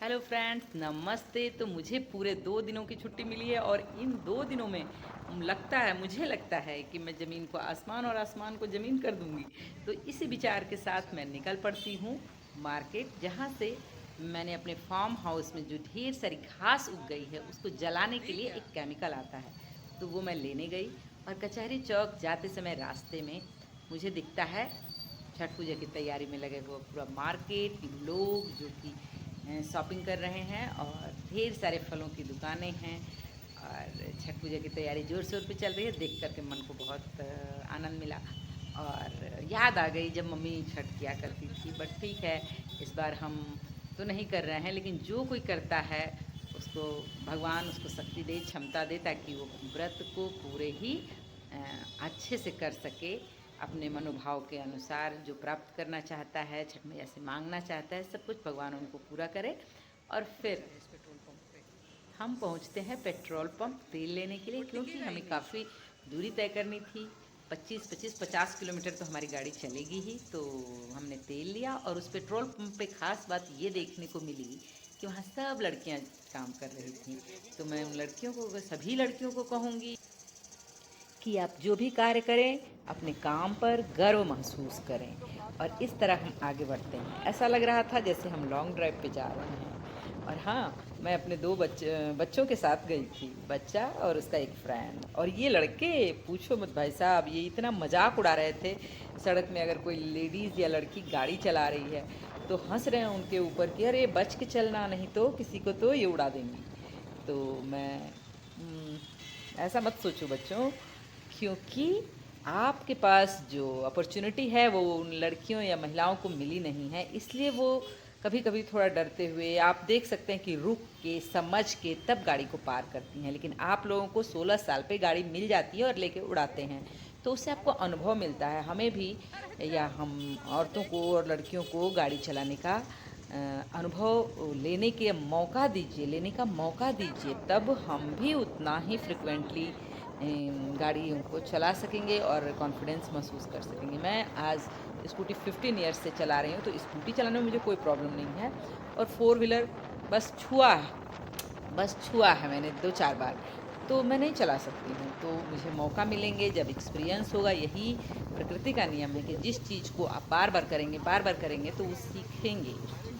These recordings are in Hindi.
हेलो फ्रेंड्स, नमस्ते। तो मुझे पूरे 2 दिनों की छुट्टी मिली है और इन 2 दिनों में मुझे लगता है कि मैं ज़मीन को आसमान और आसमान को ज़मीन कर दूंगी। तो इसी विचार के साथ मैं निकल पड़ती हूँ मार्केट, जहाँ से मैंने अपने फार्म हाउस में जो ढेर सारी घास उग गई है उसको जलाने के लिए एक केमिकल आता है, तो वो मैं लेने गई। और कचहरी चौक जाते समय रास्ते में मुझे दिखता है छठ पूजा की तैयारी में लगे हुए पूरा मार्केट, लोग जो कि शॉपिंग कर रहे हैं और ढेर सारे फलों की दुकानें हैं। और छठ पूजा की तैयारी ज़ोर शोर पे चल रही है। देख कर के मन को बहुत आनंद मिला और याद आ गई जब मम्मी छठ किया करती थी। बट ठीक है, इस बार हम तो नहीं कर रहे हैं, लेकिन जो कोई करता है उसको भगवान उसको शक्ति दे, क्षमता दे, ताकि वो व्रत को पूरे ही अ, अच्छे से कर सके। अपने मनोभाव के अनुसार जो प्राप्त करना चाहता है, छठ मैया से मांगना चाहता है, सब कुछ भगवान उनको पूरा करे। और फिर हम पहुंचते हैं पेट्रोल पंप तेल लेने के लिए, क्योंकि हमें काफ़ी दूरी तय करनी थी। 25-50 किलोमीटर तो हमारी गाड़ी चलेगी ही। तो हमने तेल लिया और उस पेट्रोल पंप पे ख़ास बात ये देखने को मिली कि वहाँ सब लड़कियाँ काम कर रही थी। तो मैं उन लड़कियों को, सभी लड़कियों को कहूँगी कि आप जो भी कार्य करें अपने काम पर गर्व महसूस करें। और इस तरह हम आगे बढ़ते हैं। ऐसा लग रहा था जैसे हम लॉन्ग ड्राइव पे जा रहे हैं। और हाँ, मैं अपने दो बच्चों के साथ गई थी, बच्चा और उसका एक फ्रेंड। और ये लड़के पूछो मत भाई साहब, ये इतना मजाक उड़ा रहे थे। सड़क में अगर कोई लेडीज़ या लड़की गाड़ी चला रही है तो हंस रहे हैं उनके ऊपर कि अरे बच के चलना, नहीं तो किसी को तो ये उड़ा देंगी। तो मैं ऐसा मत सोचो बच्चों, क्योंकि आपके पास जो अपॉर्चुनिटी है वो उन लड़कियों या महिलाओं को मिली नहीं है। इसलिए वो कभी कभी थोड़ा डरते हुए, आप देख सकते हैं कि रुक के समझ के तब गाड़ी को पार करती हैं। लेकिन आप लोगों को 16 साल पे गाड़ी मिल जाती है और लेके उड़ाते हैं, तो उससे आपको अनुभव मिलता है। हमें भी, या हम औरतों को और लड़कियों को गाड़ी चलाने का अनुभव लेने का मौका दीजिए, तब हम भी उतना ही फ्रिक्वेंटली गाड़ियों को चला सकेंगे और कॉन्फिडेंस महसूस कर सकेंगे। मैं आज स्कूटी 15 ईयर्स से चला रही हूँ, तो स्कूटी चलाने में मुझे कोई प्रॉब्लम नहीं है। और फोर व्हीलर बस छुआ है मैंने 2-4 बार। तो मैं नहीं चला सकती हूँ। तो मुझे मौका मिलेंगे जब एक्सपीरियंस होगा। यही प्रकृति का नियम है कि जिस चीज़ को आप बार बार करेंगे तो वो सीखेंगे उस चीज़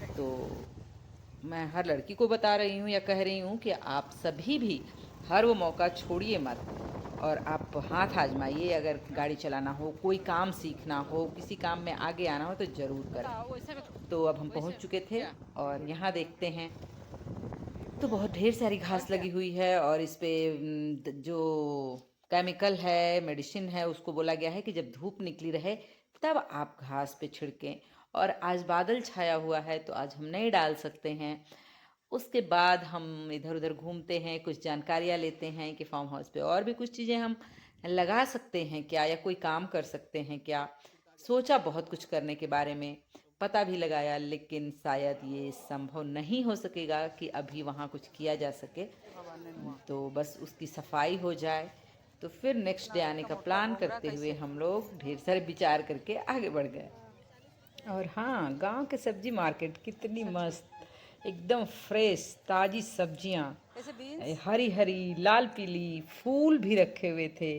को। तो मैं हर लड़की को बता रही हूँ या कह रही हूँ कि आप सभी भी हर वो मौका छोड़िए मत। और आप हाथ आजमाइए, अगर गाड़ी चलाना हो, कोई काम सीखना हो, किसी काम में आगे आना हो तो ज़रूर करें। तो अब हम पहुँच चुके थे और यहाँ देखते हैं तो बहुत ढेर सारी घास लगी हुई है। और इस पे जो केमिकल है, मेडिसिन है, उसको बोला गया है कि जब धूप निकली रहे तब आप घास पे छिड़कें। और आज बादल छाया हुआ है तो आज हम नहीं डाल सकते हैं। उसके बाद हम इधर उधर घूमते हैं, कुछ जानकारियाँ लेते हैं कि फार्म हाउस पे और भी कुछ चीज़ें हम लगा सकते हैं क्या, या कोई काम कर सकते हैं क्या। सोचा बहुत कुछ करने के बारे में, पता भी लगाया, लेकिन शायद ये संभव नहीं हो सकेगा कि अभी वहाँ कुछ किया जा सके। तो बस उसकी सफाई हो जाए तो फिर नेक्स्ट डे आने का प्लान करते हुए हम लोग ढेर सारे विचार करके आगे बढ़ गए। और हाँ, गांव के सब्जी मार्केट कितनी मस्त, एकदम फ्रेश ताज़ी सब्जियाँ, हरी हरी लाल पीली, फूल भी रखे हुए थे।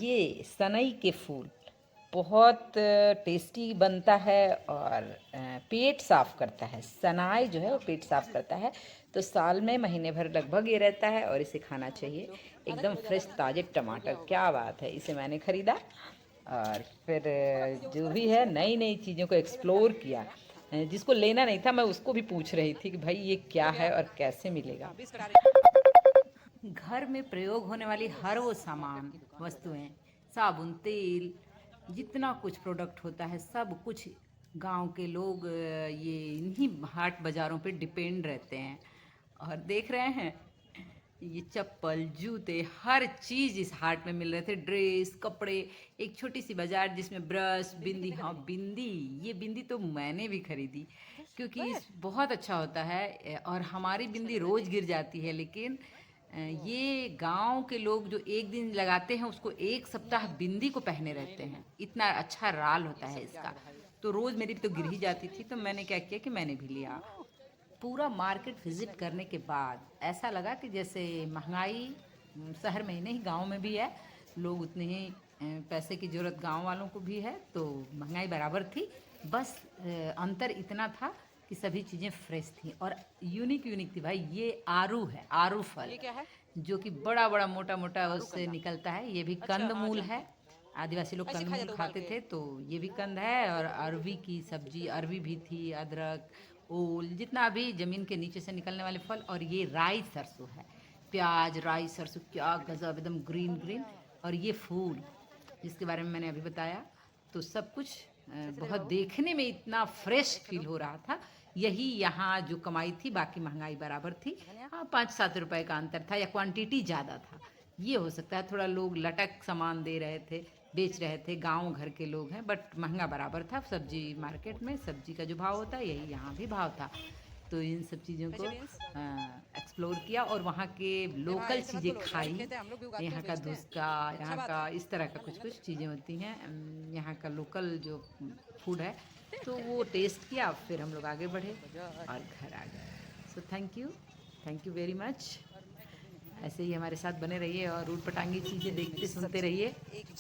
ये सनई के फूल बहुत टेस्टी बनता है और पेट साफ करता है। सनाई जो है वो पेट साफ करता है। तो साल में महीने भर लगभग ये रहता है और इसे खाना चाहिए। एकदम फ्रेश ताज़े टमाटर, क्या बात है। इसे मैंने ख़रीदा और फिर जो भी है नई नई चीज़ों को एक्सप्लोर किया। जिसको लेना नहीं था मैं उसको भी पूछ रही थी कि भाई ये क्या है और कैसे मिलेगा। घर में प्रयोग होने वाली हर वो सामान, वस्तुएं, साबुन, तेल, जितना कुछ प्रोडक्ट होता है सब कुछ गांव के लोग ये इन्हीं हाट बाज़ारों पे डिपेंड रहते हैं। और देख रहे हैं, ये चप्पल, जूते, हर चीज़ इस हाट में मिल रहे थे। ड्रेस, कपड़े, एक छोटी सी बाजार जिसमें ब्रश, बिंदी, हाँ बिंदी, ये बिंदी तो मैंने भी खरीदी, क्योंकि बहुत अच्छा होता है। और हमारी बिंदी रोज़ गिर जाती है, लेकिन ये गांव के लोग जो एक दिन लगाते हैं उसको एक सप्ताह बिंदी को पहने रहते हैं। इतना अच्छा राल होता है इसका। तो रोज़ मेरी तो गिर ही जाती थी, तो मैंने क्या किया कि मैंने भी लिया। पूरा मार्केट विजिट करने के बाद ऐसा लगा कि जैसे महंगाई शहर में ही नहीं गांव में भी है, लोग उतने ही पैसे की ज़रूरत गांव वालों को भी है, तो महंगाई बराबर थी। बस अंतर इतना था कि सभी चीज़ें फ्रेश थी और यूनिक यूनिक थी भाई। ये आरू है, आरू फल। ये क्या है? जो कि बड़ा बड़ा मोटा मोटा आरू उससे कंदा। निकलता है। ये भी अच्छा, हाँ, कंदमूल जानती है। हूँ। आदिवासी लोग ऐसे खाया कंदमूल जाता है उबाल खाते के। थे, तो ये भी कंद है। और अरवी की सब्जी, अरवी भी थी, अदरक, ओल, जितना भी ज़मीन के नीचे से निकलने वाले फल। और ये राई सरसों है, प्याज राई सरसों, क्या गजब, एकदम ग्रीन ग्रीन। और ये फूल जिसके बारे में मैंने अभी बताया, तो सब कुछ कैसे दे रहे बहुत बाबू? देखने में इतना फ्रेश एक फील दो। हो रहा था। यही यहाँ जो कमाई थी, बाकी महंगाई बराबर थी। धनिया। हाँ, 5-7 रुपए का अंतर था या क्वांटिटी ज़्यादा था, ये हो सकता है। थोड़ा लोग लटक सामान दे रहे थे, बेच रहे थे, गांव घर के लोग हैं, बट महंगा बराबर था। सब्जी मार्केट में सब्जी का जो भाव होता है, यही यहाँ भी भाव था। तो इन सब चीज़ों को वेजिटेरियंस। एक्सप्लोर किया और वहाँ के ये भाई लोकल ऐसे मत चीज़ें बोलो, हमारे खाई। खेत है, हम लोग भी उगाते यहाँ हैं, का बेचते हैं। धुसका, अच्छा यहाँ बात का है। इस तरह का खाना कुछ महंगा कुछ तो चीज़ें होती हैं। यहाँ का लोकल जो फूड है, तो वो टेस्ट किया, फिर हम लोग आगे बढ़े बाजार। और घर आ गए। So thank you very much. और मैं कभी नहीं। ऐसे ही हमारे साथ बने रहिए और ऊट पटांगी चीज़ें देखते सुनते सब्जी रहिए। एक